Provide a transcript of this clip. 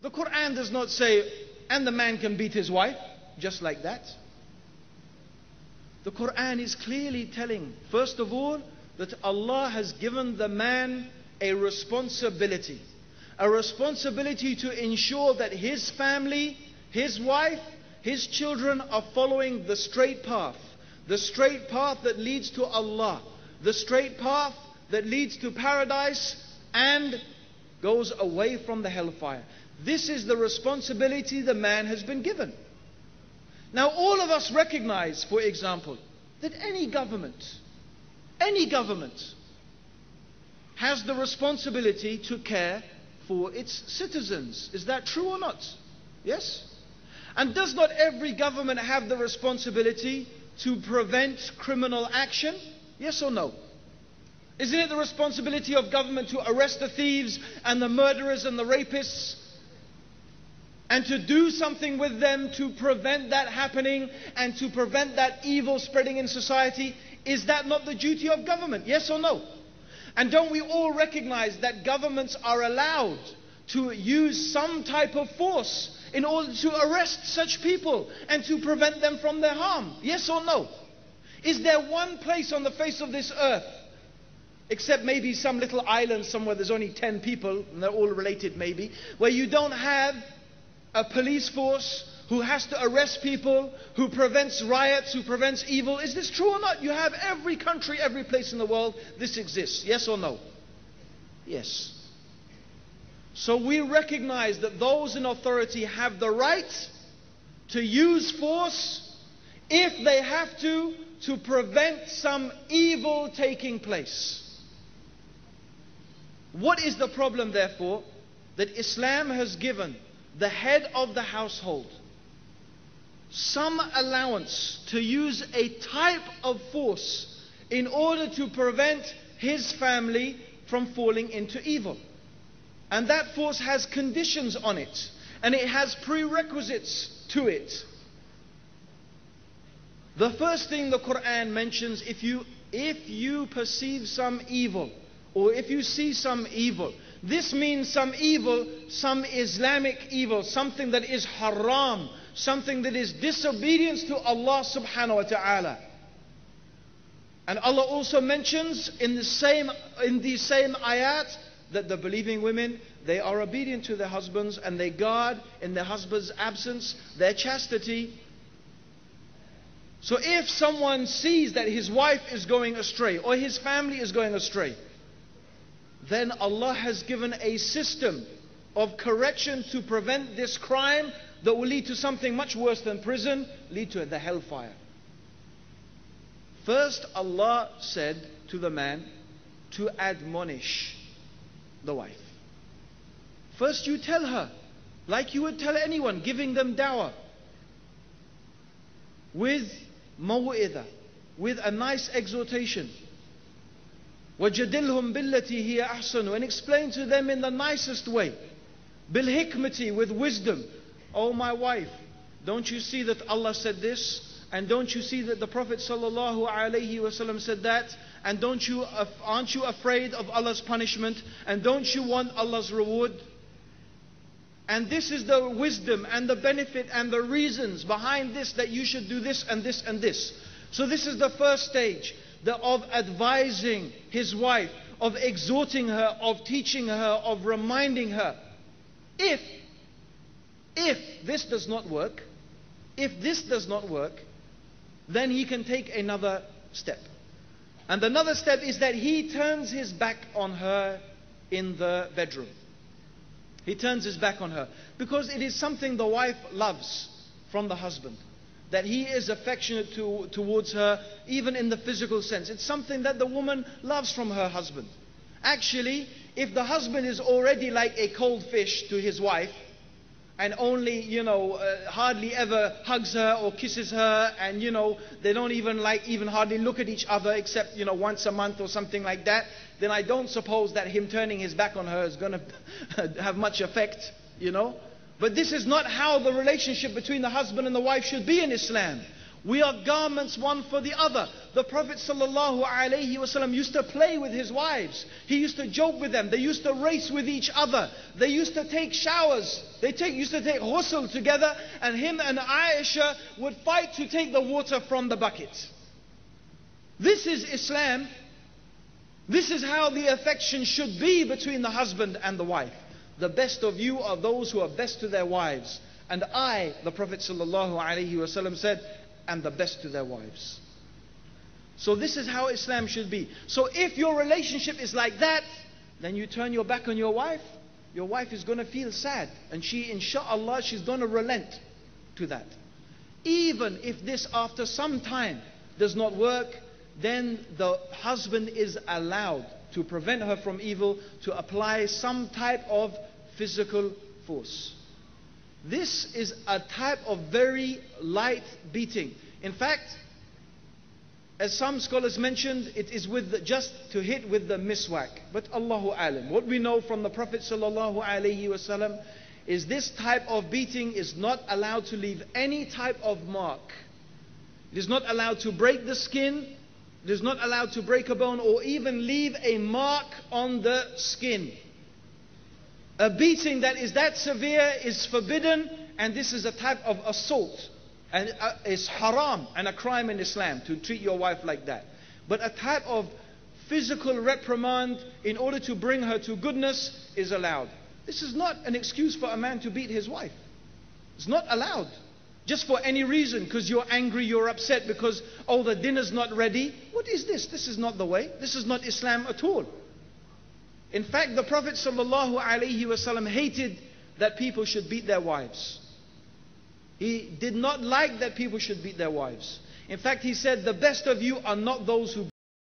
The Quran does not say, and the man can beat his wife, just like that. The Quran is clearly telling, first of all, that Allah has given the man a responsibility. A responsibility to ensure that his family, his wife, his children are following the straight path. The straight path that leads to Allah. The straight path that leads to paradise and goes away from the hellfire. This is the responsibility the man has been given. Now all of us recognize, for example, that any government has the responsibility to care for its citizens. Is that true or not? Yes? And does not every government have the responsibility to prevent criminal action? Yes or no? Isn't it the responsibility of government to arrest the thieves and the murderers and the rapists? And to do something with them to prevent that happening and to prevent that evil spreading in society? Is that not the duty of government? Yes or no? And don't we all recognize that governments are allowed to use some type of force in order to arrest such people and to prevent them from their harm? Yes or no? Is there one place on the face of this earth, except maybe some little island somewhere there's only 10 people, and they're all related maybe, where you don't have a police force who has to arrest people, who prevents riots, who prevents evil? Is this true or not? You have every country, every place in the world, this exists. Yes or no? Yes. So we recognize that those in authority have the right to use force if they have to prevent some evil taking place. What is the problem, therefore? That Islam has given the head of the household some allowance to use a type of force in order to prevent his family from falling into evil. And that force has conditions on it, and it has prerequisites to it. The first thing the Quran mentions, if you perceive some evil, or if you see some evil, this means some evil, some Islamic evil, something that is haram, something that is disobedience to Allah subhanahu wa ta'ala. And Allah also mentions in these same ayat that the believing women, they are obedient to their husbands and they guard in their husband's absence their chastity. So if someone sees that his wife is going astray or his family is going astray, then Allah has given a system of correction to prevent this crime that will lead to something much worse than prison, lead to the hellfire. First, Allah said to the man to admonish the wife. First you tell her, like you would tell anyone, giving them dawah, with maw'idah, with a nice exhortation. وَجَدِلْهُمْ بِالَّتِي هِيَ أَحْسَنُ, and explain to them in the nicest way. بِالْحِكْمَةِ, with wisdom. Oh my wife, don't you see that Allah said this? And don't you see that the Prophet ﷺ said that? And aren't you afraid of Allah's punishment? And don't you want Allah's reward? And this is the wisdom and the benefit and the reasons behind this, that you should do this and this and this. So this is the first stage of advising his wife, of exhorting her, of teaching her, of reminding her. If this does not work, then he can take another step. And another step is that he turns his back on her in the bedroom. He turns his back on her because it is something the wife loves from the husband, that he is affectionate towards her, even in the physical sense. It's something that the woman loves from her husband. Actually, if the husband is already like a cold fish to his wife, and only, hardly ever hugs her or kisses her, and they don't even hardly look at each other except once a month or something like that, then I don't suppose that him turning his back on her is going to have much effect, But this is not how the relationship between the husband and the wife should be in Islam. We are garments one for the other. The Prophet ﷺ used to play with his wives. He used to joke with them. They used to race with each other. They used to take showers. Used to take ghusl together, and him and Aisha would fight to take the water from the bucket. This is Islam. This is how the affection should be between the husband and the wife. The best of you are those who are best to their wives. And I, the Prophet ﷺ said, am the best to their wives. So this is how Islam should be. So if your relationship is like that, then you turn your back on your wife is going to feel sad. And she, inshallah, she's going to relent to that. Even if this after some time does not work, then the husband is allowed to prevent her from evil, to apply some type of physical force. This is a type of very light beating. In fact, as some scholars mentioned, it is just to hit with the miswak. But Allahu alam. What we know from the Prophet ﷺ is this type of beating is not allowed to leave any type of mark. It is not allowed to break the skin. It is not allowed to break a bone or even leave a mark on the skin. A beating that is that severe is forbidden, and this is a type of assault. And it's haram and a crime in Islam to treat your wife like that. But a type of physical reprimand in order to bring her to goodness is allowed. This is not an excuse for a man to beat his wife. It's not allowed. Just for any reason, because you're angry, you're upset because, oh, the dinner's not ready. What is this? This is not the way. This is not Islam at all. In fact, the Prophet ﷺ hated that people should beat their wives. He did not like that people should beat their wives. In fact, he said, the best of you are not those who